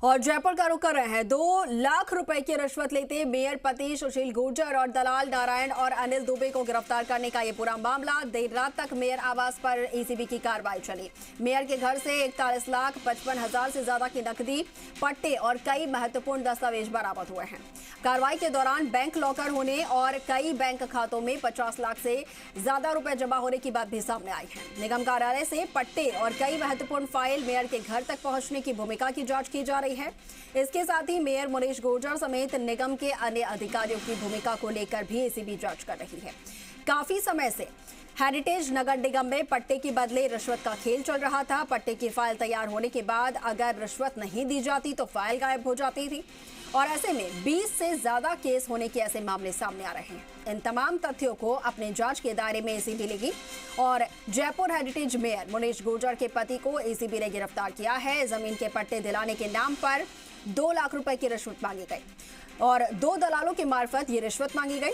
और जयपुर का रुख कर रहे हैं। 2 लाख रुपए की रिश्वत लेते मेयर पति सुशील गुर्जर और दलाल नारायण और अनिल दुबे को गिरफ्तार करने का ये पूरा मामला। देर रात तक मेयर आवास पर एसीबी की कार्रवाई चली। मेयर के घर से 41,55,000 से ज्यादा की नकदी, पट्टे और कई महत्वपूर्ण दस्तावेज बरामद हुए हैं। कार्रवाई के दौरान बैंक लॉकर होने और कई बैंक खातों में 50 लाख से ज्यादा रुपए जमा होने की बात भी सामने आई है। निगम कार्यालय से पट्टे और कई महत्वपूर्ण फाइल मेयर के घर तक पहुंचने की भूमिका की जांच की जा रही है। इसके साथ ही मेयर मुनीश गुर्जर समेत निगम के अन्य अधिकारियों की भूमिका को लेकर भी एसीबी जांच कर रही है। काफी समय से हेरिटेज नगर निगम में पट्टे के बदले रिश्वत का खेल चल रहा था। पट्टे की फाइल तैयार होने के बाद अगर रिश्वत नहीं दी जाती तो फाइल गायब हो जाती थी और ऐसे में 20 से ज्यादा केस होने के ऐसे मामले सामने आ रहे हैं। इन तमाम तथ्यों को अपने जांच के दायरे में एसीबी लेगी और जयपुर हेरिटेज मेयर मुनीश गुर्जर के पति को एसीबी ने गिरफ्तार किया है। जमीन के पट्टे दिलाने के नाम पर 2 लाख रुपए की रिश्वत मांगी गई और 2 दलालों के मार्फत ये रिश्वत मांगी गई।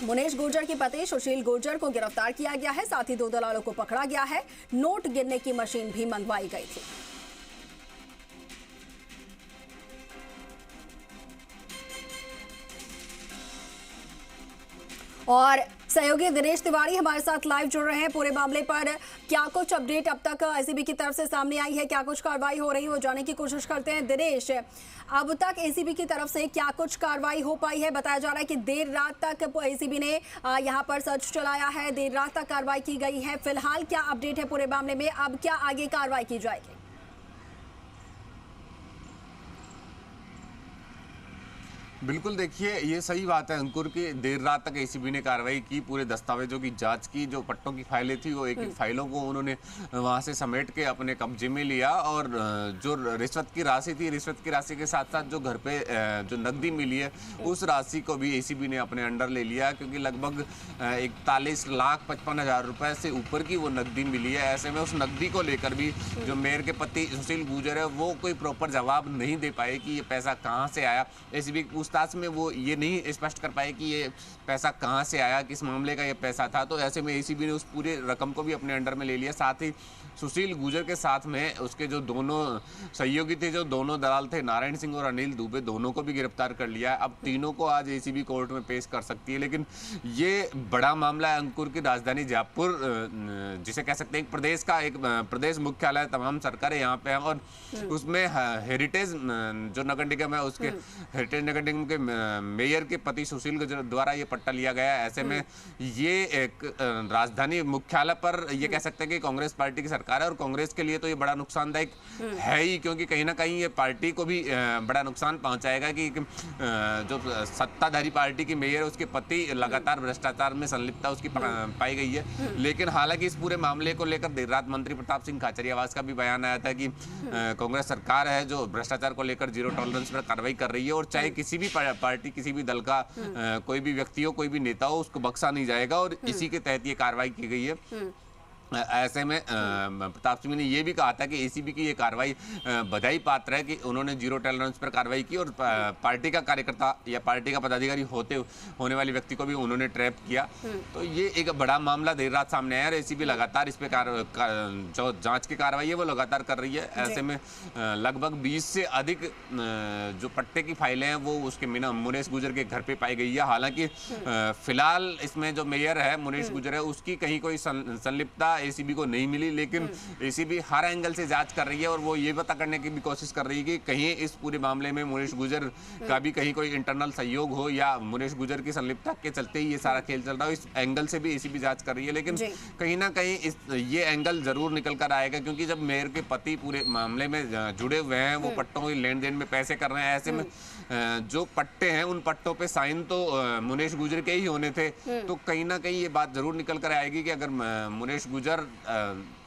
मुनीश गुर्जर के पति सुशील गुर्जर को गिरफ्तार किया गया है, साथ ही 2 दलालों को पकड़ा गया है। नोट गिनने की मशीन भी मंगवाई गई थी। और सहयोगी दिनेश तिवारी हमारे साथ लाइव जुड़ रहे हैं। पूरे मामले पर क्या कुछ अपडेट अब तक एसीबी की तरफ से सामने आई है, क्या कुछ कार्रवाई हो रही है, वो जानने की कोशिश करते हैं। दिनेश, अब तक एसीबी की तरफ से क्या कुछ कार्रवाई हो पाई है? बताया जा रहा है कि देर रात तक एसीबी ने यहां पर सर्च चलाया है, देर रात तक कार्रवाई की गई है। फिलहाल क्या अपडेट है पूरे मामले में? अब क्या आगे कार्रवाई की जाएगी? बिल्कुल, देखिए ये सही बात है अंकुर की देर रात तक एसीबी ने कार्रवाई की, पूरे दस्तावेजों की जांच की। जो पट्टों की फाइलें थी वो एक फाइलों को उन्होंने वहां से समेट के अपने कब्जे में लिया और जो रिश्वत की राशि थी, रिश्वत की राशि के साथ साथ जो घर पे जो नकदी मिली है उस राशि को भी एसीबी ने अपने अंडर ले लिया, क्योंकि लगभग 41,55,000 रुपए से ऊपर की वो नकदी मिली है। ऐसे में उस नकदी को लेकर भी जो मेयर के पति सुशील गुर्जर है वो कोई प्रॉपर जवाब नहीं दे पाए कि ये पैसा कहाँ से आया। एसीबी पूछताछ में वो ये नहीं स्पष्ट कर पाए कि ये पैसा कहाँ से आया, किस मामले का ये पैसा था। तो ऐसे में एसीबी ने उस पूरे रकम को भी अपने अंडर में ले लिया। साथ ही सुशील गुर्जर के साथ में उसके जो दोनों सहयोगी थे, जो दोनों दलाल थे, नारायण सिंह और अनिल दुबे, दोनों को भी गिरफ्तार कर लिया है। अब तीनों को आज एसीबी कोर्ट में पेश कर सकती है। लेकिन ये बड़ा मामला है अंकुर की राजधानी जयपुर, जिसे कह सकते हैं प्रदेश का एक प्रदेश मुख्यालय, तमाम सरकारें यहाँ पे हैं और उसमें हेरिटेज जो नगर निगम है उसके हेरिटेज नगर निगम के मेयर के पति सुशील गुर्जर द्वारा ये पट्टा लिया गया है। ऐसे में ये एक राजधानी मुख्यालय पर ये कह सकते हैं कि कांग्रेस पार्टी की सरकार है और कांग्रेस के लिए तो ये बड़ा नुकसानदायक है ही, क्योंकि कहीं ना कहीं ये पार्टी को भी बड़ा नुकसान पहुंचाएगा कि जो सत्ताधारी पार्टी की मेयर है उसके पति लगातार भ्रष्टाचार में संलिप्तता उसकी पाई गई है। लेकिन हालांकि इस पूरे मामले को लेकर देर रात मंत्री प्रताप सिंह खाचरियावास का भी बयान आया था कि कांग्रेस सरकार है जो भ्रष्टाचार को लेकर जीरो टॉलरेंस पर कार्रवाई कर रही है और चाहे किसी भी पार्टी, किसी भी दल का कोई भी व्यक्ति हो, कोई भी नेता हो, उसको बख्शा नहीं जाएगा और इसी के तहत ये कार्रवाई की गई है। ऐसे में प्रताप सिंह ने यह भी कहा था कि एसीबी की ये कार्रवाई बधाई पात्र है कि उन्होंने जीरो टॉलरेंस पर कार्रवाई की और पार्टी का कार्यकर्ता या पार्टी का पदाधिकारी होने वाले व्यक्ति को भी उन्होंने ट्रैप किया। तो ये एक बड़ा मामला देर रात सामने आया और एसीबी लगातार इस पे जो जांच की कार्रवाई है वो लगातार कर रही है। ऐसे में लगभग 20 से अधिक जो पट्टे की फाइलें हैं वो उसके मुनीश गुर्जर के घर पे पाई गई है। हालांकि फिलहाल इसमें जो मेयर है मुनीश गुर्जर है उसकी कहीं कोई संलिप्तता एसीबी को नहीं मिली, लेकिन एसीबी हर एंगल से जांच कर रही है और वो ये पता करने की भी कोशिश कर रही है कि कहीं इस पूरे मामले में मुनीश गुर्जर का भी कहीं कोई इंटरनल सहयोग हो या मुनीश गुर्जर की संलिप्तता के चलते ही ये सारा खेल चल रहा हो। इस एंगल से भी एसीबी जांच कर रही है, लेकिन कहीं ना कहीं ये एंगल जरूर निकल कर आएगा, क्योंकि जब मेयर के पति पूरे मामले में जुड़े हुए हैं, वो पट्टों के लेन देन में पैसे कर रहे हैं, ऐसे में जो पट्टे हैं उन पट्टों पे साइन तो मुनीश गुर्जर के ही होने थे। तो कहीं ना कहीं ये बात जरूर निकल कर आएगी कि अगर मुनीश गुर्जर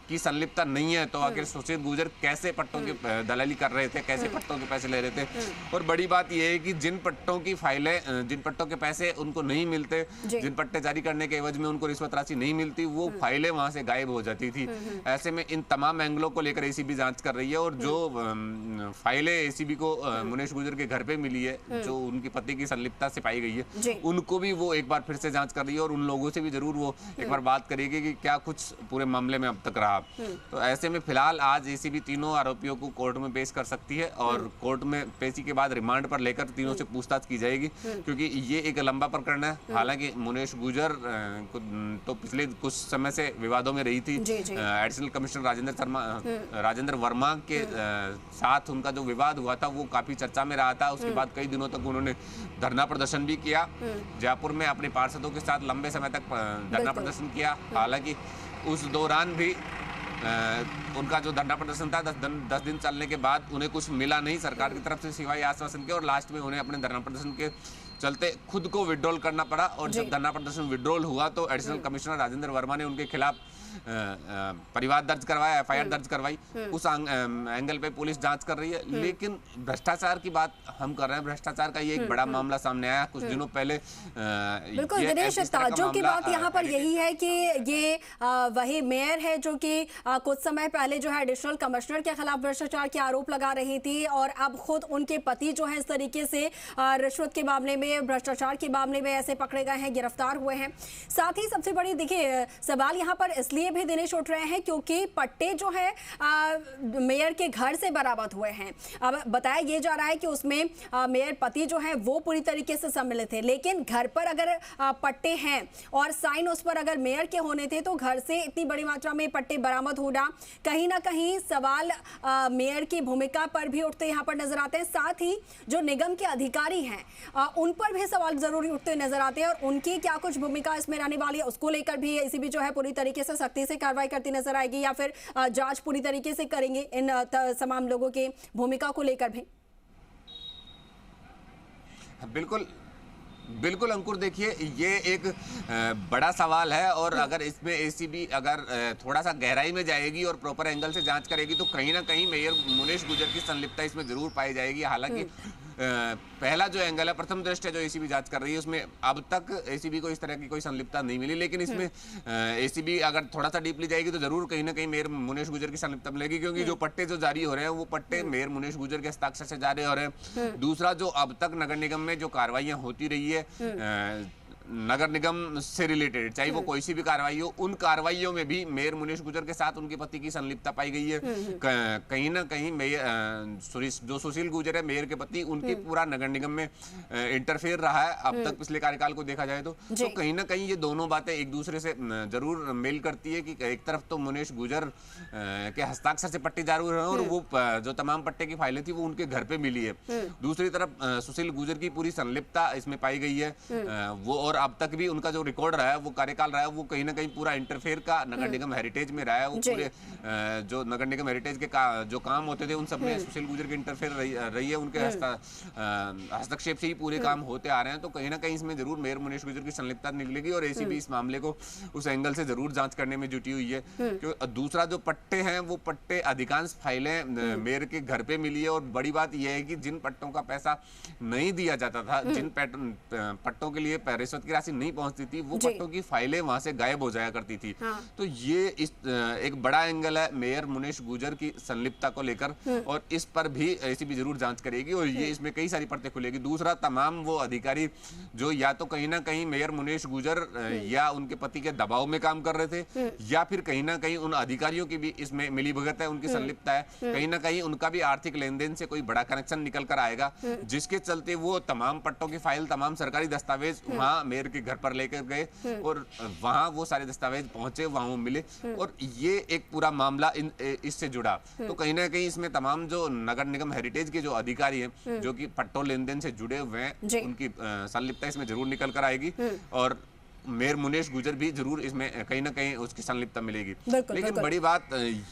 की संलिप्तता नहीं है तो आखिर सुशील गुर्जर कैसे पट्टों की दलाली कर रहे थे, कैसे पट्टों के पैसे ले रहे थे। और बड़ी बात यह है कि जिन पट्टों की फाइलें, जिन पट्टों के पैसे उनको नहीं मिलते, जिन पट्टे जारी करने के एवज में उनको रिश्वत राशि नहीं मिलती, वो फाइलें वहां से गायब हो जाती थी। ऐसे में इन तमाम एंगलों को लेकर एसीबी जांच कर रही है और जो फाइलें एसीबी को मुनीश गुर्जर के घर पे मिली है, जो उनके पति की संलिप्तता से पाई गई है, उनको भी वो एक बार फिर से जांच कर रही है और उन लोगों से भी जरूर वो एक बार बात करेगी कि क्या कुछ पूरे मामले में अब तक रहा साहब। तो ऐसे में फिलहाल आज एसीबी तीनों आरोपियों को कोर्ट में पेश कर सकती है और कोर्ट में पेशी के बाद रिमांड पर लेकर तीनों से पूछताछ की जाएगी, क्योंकि ये एक लंबा प्रकरण है। हालांकि मुनेश गुर्जर तो पिछले कुछ समय से विवादों में रही थी। एडिशनल कमिश्नर राजेंद्र वर्मा के साथ उनका जो विवाद हुआ था वो काफी चर्चा में रहा था। उसके बाद कई दिनों तक उन्होंने धरना प्रदर्शन भी किया, जयपुर में अपने पार्षदों के साथ लंबे समय तक धरना प्रदर्शन किया। हालांकि उस दौरान भी उनका जो धरना प्रदर्शन था 10 दिन चलने के बाद उन्हें कुछ मिला नहीं सरकार की तरफ से सिवाय आश्वासन के, और लास्ट में उन्हें अपने धरना प्रदर्शन के चलते खुद को विड्रॉल करना पड़ा। और जब धरना प्रदर्शन विड्रॉल हुआ तो एडिशनल कमिश्नर राजेंद्र वर्मा ने उनके खिलाफ परिवाद दर्ज करवाया, एफआईआर दर्ज करवाई। उस एंगल पे पुलिस जांच कर रही है। लेकिन भ्रष्टाचार की बात हम कर रहे हैं, भ्रष्टाचार का ये एक बड़ा मामला सामने आया कुछ दिनों पहले। बिल्कुल दिनेश, ताज्जुब की बात यहाँ पर यही है कि ये वही मेयर है जो कि कुछ समय पहले जो है एडिशनल कमिश्नर के खिलाफ भ्रष्टाचार के आरोप लगा रही थी, और अब खुद उनके पति जो है इस तरीके से रिश्वत के मामले में, भ्रष्टाचार के मामले में ऐसे पकड़े गए हैं, गिरफ्तार हुए हैं। साथ ही सबसे बड़ी देखिए सवाल यहाँ पर इसलिए भी दिनेश उठ रहे हैं क्योंकि पट्टे जो है मेयर के घर से बरामद हुए हैं। अब बताया ये जा रहा है कि उसमें मेयर पति जो है वो पूरी तरीके से सम्मिलित थे, लेकिन घर पर अगर पट्टे हैं और साइन उस पर अगर मेयर के होने थे तो घर से इतनी बड़ी मात्रा में पट्टे बरामद होना, कहीं ना कहीं सवाल मेयर की भूमिका पर भी उठते यहाँ पर नजर आते हैं। साथ ही जो निगम के अधिकारी हैं उन पर भी सवाल जरूरी उठते नजर आते हैं, और उनकी क्या कुछ भूमिका इसमें रहने वाली है उसको लेकर भी एसीबी जो है पूरी तरीके से सख्ती से कार्रवाई करती नजर आएगी, या फिर जांच पूरी तरीके से करेंगे इन तमाम लोगों की भूमिका को लेकर भी। बिल्कुल बिल्कुल अंकुर, देखिए ये एक बड़ा सवाल है, और अगर इसमें एसीबी अगर थोड़ा सा गहराई में जाएगी और प्रॉपर एंगल से जांच करेगी तो कहीं ना कहीं मेयर मुनेश गुर्जर की संलिप्तता इसमें जरूर पाई जाएगी। हालांकि पहला जो एंगल है, प्रथम दृष्टया जो एसीबी जांच कर रही है, उसमें अब तक एसीबी को इस तरह की कोई संलिप्तता नहीं मिली, लेकिन इसमें एसीबी अगर थोड़ा सा डीपली जाएगी तो जरूर कहीं ना कहीं मेयर मुनेश गुर्जर की संलिप्तता मिलेगी, क्योंकि जो पट्टे जो जारी हो रहे हैं वो पट्टे मेयर मुनेश गुर्जर के हस्ताक्षर से जारी हो रहे हैं। दूसरा, जो अब तक नगर निगम में जो कार्रवाइयां होती रही है नगर निगम से रिलेटेड, चाहे वो कोई सी भी कार्रवाई हो, उन कार्रवाइयों में भी मेयर मुनेश गुर्जर के साथ उनके पति की संलिप्तता पाई गई है। कहीं ना कहीं मेयर जो सुशील गुर्जर है मेयर के पति, उनकी पूरा नगर निगम में इंटरफेयर रहा है अब तक पिछले कार्यकाल को देखा जाए तो कहीं ना कहीं ये दोनों बातें एक दूसरे से जरूर मेल करती है कि एक तरफ तो मुनेश गुर्जर के हस्ताक्षर से पट्टे जारी है और वो जो तमाम पट्टे की फाइलें थी वो उनके घर पे मिली है। दूसरी तरफ सुशील गुर्जर की पूरी संलिप्तता इसमें पाई गई है, वो और अब तक भी उनका जो रिकॉर्ड रहा है, वो कार्यकाल रहा है, वो कहीं ना कहीं पूरा इंटरफेयर का नगर निगम हेरिटेज में रहा है। वो पूरे जो नगर निगम हेरिटेज के जो काम होते थे उन सब में सुशील गुर्जर की इंटरफेयर रही है, उनके हस्तक्षेप से ही पूरे काम होते आ रहे हैं। तो कहीं ना कहीं इसमें जरूर मेयर मुनेश गुर्जर की संलिप्तता निकलेगी और एसीबी इस मामले को उस एंगल से जरूर जांच करने में जुटी हुई है। क्योंकि दूसरा जो पट्टे हैं, वो पट्टे अधिकांश फाइलें मेयर के घर पे मिली है, और बड़ी बात यह है कि जिन पट्टों का पैसा नहीं दिया जाता था, जिन पट्टों के लिए रिश्वत की राशि नहीं पहुंचती थी, वो पट्टों की फाइलें वहां से गायब हो जाया करती थी। तो ये एक बड़ा एंगल है मेयर मुनेश गुर्जर की संलिप्तता को लेकर, और इस पर भी एसीबी जरूर जांच करेगी और ये इसमें कई सारी परतें खुलेगी। दूसरा, तमाम वो अधिकारी जो या तो कहीं ना कहीं मेयर मुनेश गुर्जर या उनके पति के दबाव में काम कर रहे थे, या फिर कहीं ना कहीं उन अधिकारियों की भी इसमें मिलीभगत है, उनकी संलिप्तता है, कहीं ना कहीं उनका भी आर्थिक लेन देन से कोई बड़ा कनेक्शन निकल कर आएगा, जिसके चलते वो तमाम पट्टों की फाइल, तमाम सरकारी दस्तावेज वहां मेयर के घर पर लेकर गए और वहां वो सारे दस्तावेज पहुंचे, वहां वो मिले, और ये एक पूरा मामला इससे जुड़ा। तो कहीं ना कहीं इसमें तमाम जो नगर निगम हेरिटेज के जो अधिकारी हैं, जो कि पट्टों लेन देन से जुड़े हुए हैं, उनकी संलिप्तता इसमें जरूर निकल कर आएगी, और मेयर मुनेश गुर्जर भी जरूर इसमें कहीं ना कहीं उसकी संलिप्तता मिलेगी। लेकिन बड़ी बात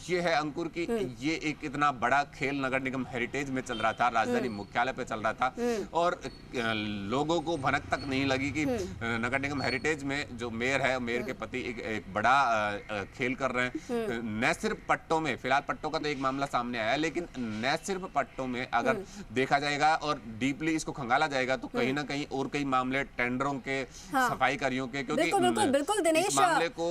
ये है अंकुर की ये एक इतना बड़ा खेल नगर निगम हेरिटेज में चल रहा था, राजधानी मुख्यालय पे चल रहा था, और लोगों को भनक तक नहीं लगी कि नगर निगम हेरिटेज में जो मेयर है, मेयर के पति एक बड़ा खेल कर रहे हैं। न सिर्फ पट्टों में, फिलहाल पट्टों का तो एक मामला सामने आया, लेकिन न सिर्फ पट्टों में अगर देखा जाएगा और डीपली इसको खंगाला जाएगा तो कहीं ना कहीं और कई मामले टेंडरों के, सफाई कार्यों के, क्योंकि बिल्कुल दिनेश, इस मामले को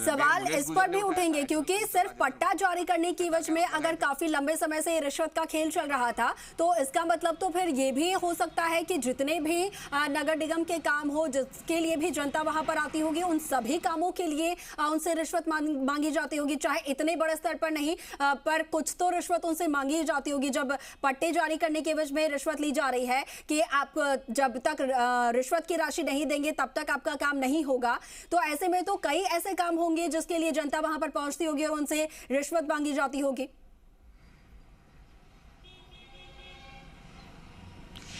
सवाल इस पर भी उठेंगे क्योंकि सिर्फ पट्टा जारी करने की वजह में अगर काफी लंबे समय से रिश्वत का खेल चल रहा था तो इसका मतलब तो फिर ये भी हो सकता है कि जितने भी नगर निगम के काम हो, जिसके लिए भी जनता वहां पर आती होगी, उन सभी कामों के लिए उनसे रिश्वत मांगी जाती होगी, चाहे इतने बड़े स्तर पर नहीं पर कुछ तो रिश्वत उनसे मांगी जाती होगी। जब पट्टे जारी करने के वजह में रिश्वत ली जा रही है कि आप जब तक रिश्वत की राशि नहीं देंगे तब तक आपका काम नहीं होगा, तो ऐसे में तो कई ऐसे काम होंगे जिसके लिए जनता वहां पर पहुंचती होगी और उनसे रिश्वत मांगी जाती होगी।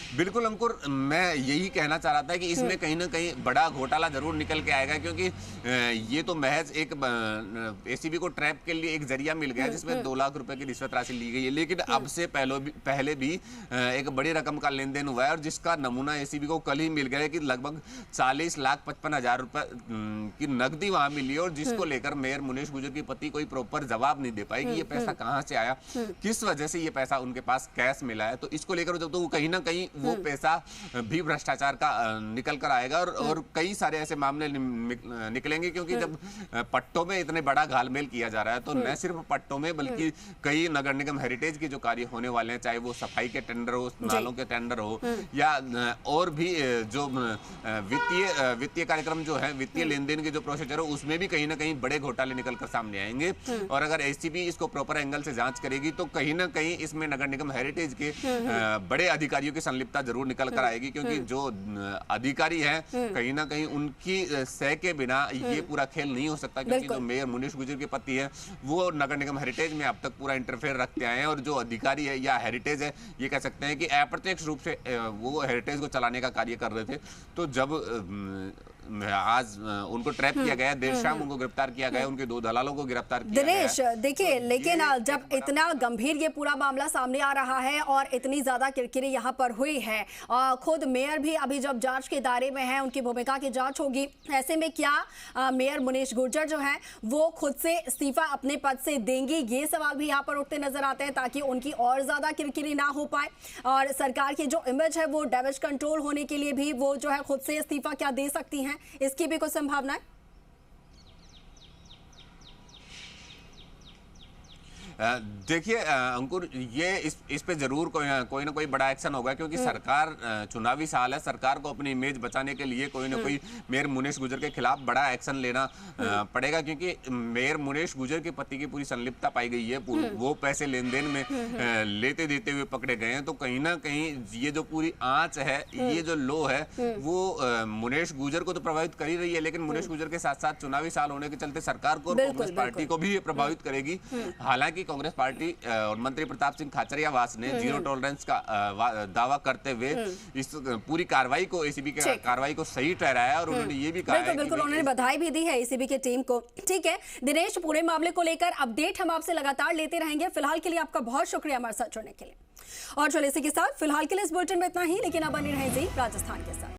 बिल्कुल अंकुर, मैं यही कहना चाह रहा था कि इसमें कहीं ना कहीं बड़ा घोटाला जरूर निकल के आएगा, क्योंकि ये तो महज एक एसीबी को ट्रैप के लिए एक जरिया मिल गया जिसमें 2 लाख रुपए की रिश्वत राशि ली गई है, लेकिन अब से पहले भी एक बड़ी रकम का लेन देन हुआ है और जिसका नमूना एसीबी को कल ही मिल गया है कि लगभग 40,55,000 रुपए की नकदी वहां मिली है और जिसको लेकर मेयर मुनेश गुर्जर की पति कोई प्रॉपर जवाब नहीं दे पाई कि ये पैसा कहाँ से आया, किस वजह से ये पैसा उनके पास कैश मिला है। तो इसको लेकर जब तो कहीं ना कहीं वो पैसा भी भ्रष्टाचार का निकल कर आएगा और कई सारे ऐसे मामले निकलेंगे, क्योंकि जब पट्टों में इतने बड़ा घालमेल किया जा रहा है तो न सिर्फ पट्टों में बल्कि कई नगर निगम हेरिटेज के जो कार्य होने वाले हैं, चाहे वो सफाई के टेंडर हो, नालों के टेंडर हो या और भी जो वित्तीय कार्यक्रम जो है, वित्तीय लेन देन के जो प्रोसीजर हो, उसमें भी कहीं ना कहीं बड़े घोटाले निकल कर सामने आएंगे। और अगर एसीबी इसको प्रॉपर एंगल से जांच करेगी तो कहीं ना कहीं इसमें नगर निगम हेरिटेज के बड़े अधिकारियों की संलिप्तता जरूर निकल कर आएगी, क्योंकि जो अधिकारी हैं कहीं ना कहीं उनकी सह के बिना ये पूरा खेल नहीं हो सकता, क्योंकि जो मेयर मुनीश गुर्जर के पति है वो नगर निगम हेरिटेज में अब तक पूरा इंटरफेयर रखते आए हैं और जो अधिकारी है या हेरिटेज है, ये कह सकते हैं कि अप्रत्यक्ष रूप से वो हेरिटेज को चलाने का कार्य कर रहे थे। तो जब आज उनको ट्रैप किया गया, देर शाम उनको गिरफ्तार किया गया, उनके 2 दलालों को गिरफ्तार किया गया। दिनेश देखिए, लेकिन जब इतना गंभीर ये पूरा मामला सामने आ रहा है और इतनी ज्यादा किरकिरी यहाँ पर हुई है, खुद मेयर भी अभी जब जांच के दायरे में है, उनकी भूमिका की जांच होगी, ऐसे में क्या मेयर मुनीश गुर्जर जो है वो खुद से इस्तीफा अपने पद से देंगे, ये सवाल भी यहाँ पर उठते नजर आते हैं, ताकि उनकी और ज्यादा किरकिरी ना हो पाए और सरकार की जो इमेज है वो डैमेज कंट्रोल होने के लिए भी वो जो है खुद से इस्तीफा क्या दे सकती हैं, इसकी भी कुछ संभावना है? देखिए अंकुर, ये इस पे जरूर कोई ना कोई बड़ा एक्शन होगा, क्योंकि सरकार चुनावी साल है, सरकार को अपनी इमेज बचाने के लिए कोई ना कोई मेयर मुनीश गुर्जर के खिलाफ बड़ा एक्शन लेना पड़ेगा, क्योंकि मेयर मुनीश गुर्जर के पति की पूरी संलिप्तता पाई गई है, वो पैसे लेन देन में लेते देते हुए पकड़े गए हैं। तो कहीं ना कहीं ये जो पूरी आंच है, ये जो लो है, वो मुनीश गुर्जर को तो प्रभावित कर ही रही है, लेकिन मुनीश गुर्जर के साथ साथ चुनावी साल होने के चलते सरकार को और कांग्रेस पार्टी को भी प्रभावित करेगी। हालांकि कांग्रेस पार्टी और मंत्री प्रताप सिंह खाचरियावास ने जीरो टॉलरेंस का दावा करते हुए इस पूरी कार्रवाई को, एसीबी की कार्रवाई को सही ठहराया और उन्होंने ये भी कहा है, बिल्कुल उन्होंने बधाई भी दी है एसीबी की टीम को। ठीक है दिनेश, पूरे मामले को लेकर अपडेट हम आपसे लगातार लेते रहेंगे। फिलहाल के लिए आपका बहुत शुक्रिया हमारे साथ जुड़ने के लिए। और चलिए इसी के साथ फिलहाल के लिए इस बुलेटिन में इतना ही, लेकिन अब बने रहें जी राजस्थान के साथ।